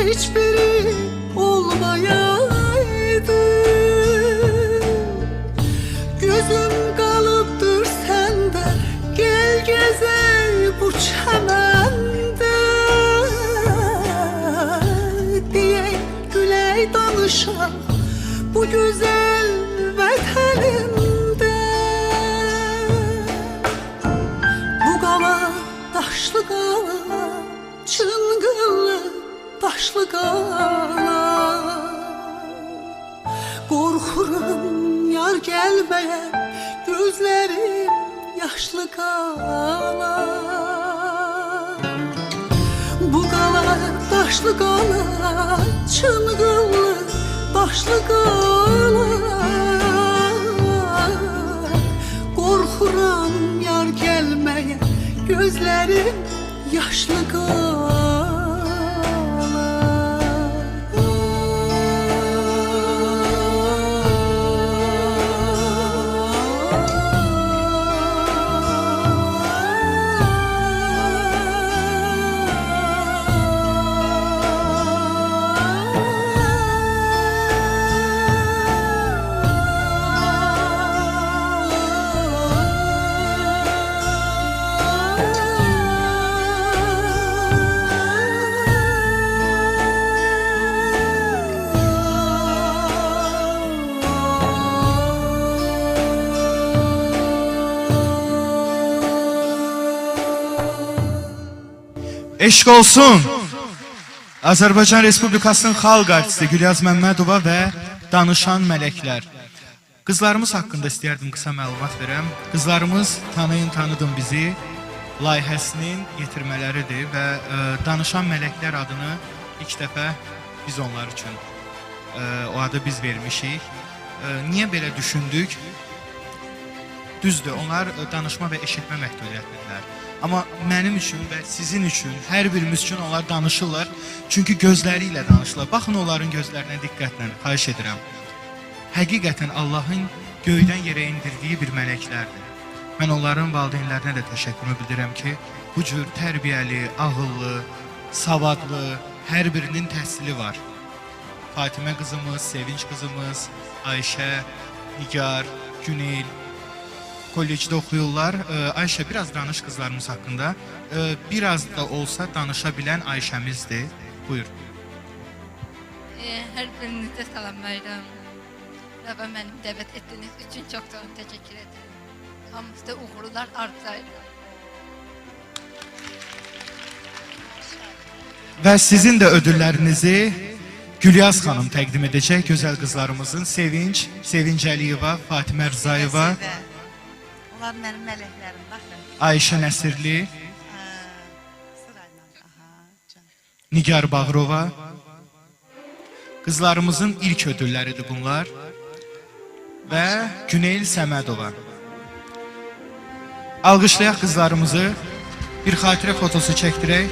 hiçbiri olmayaydı. Gözüm kalıptır sende, gel gezel bu çemende diye güley danışa bu güzel vatanımda. Bu qala daşlı qala, çıngıllı daşlı qala, qorxuram yar gəlməyə, gözlərim yaşlı qala. Bu qala daşlı qala, çıngıllı daşlı qala, qorxuram yar gəlməyə, gözlərim yaşlı qala. Eşq olsun Azərbaycan Respublikasının xalq artisti Gülyaz Məmmədova və Danışan Mələklər. Qızlarımız haqqında istəyərdim qısa məlumat verəm. Qızlarımız Tanıyın Tanıdın Bizi layihəsinin yetirmələridir və Danışan Mələklər adını ilk dəfə biz onlar üçün o adı biz vermişik. Niyə belə düşündük? Düzdür, onlar danışma və eşitmə məhdudiyyətlidirlər. Amma mənim üçün və sizin üçün, hər birimiz üçün onlar danışırlar. Çünki gözləri ilə danışırlar. Baxın onların gözlərinə diqqətlə, xahiş edirəm. Həqiqətən Allahın göydən yerə indirdiyi bir mələklərdir. Mən onların valideynlərinə də təşəkkürümü bildirəm ki, bu cür tərbiyəli, ağıllı, savadlı, hər birinin təhsili var. Fatimə qızımız, Sevinç qızımız, Ayşə, Nigar, Günel kollecdə oxuyurlar. Ayşə, biraz danış qızlarımız haqqında. Biraz da olsa danışa bilən Ayşəmizdir. Buyur. Hər birinizə salam verirəm. Və məni dəvət etdiyiniz üçün çox təşəkkür edirəm. Hamınızda uğurlar arzulayıram. Və sizin də ödüllərinizi Gülyaz xanım təqdim edəcək. Gözəl qızlarımızın Sevinç, Sevinç Əliyeva, Fatimə Rızayeva, Onlar mənim mələklərim, baxın. Ayşə Nəsirli, Sırayla, aha, can. Nigar Bağrova. Qızlarımızın ilk ödülləridir bunlar. Və Güneyl Səmədova. Alqışlayaq qızlarımızı, bir xatirə fotosu çəkdirək.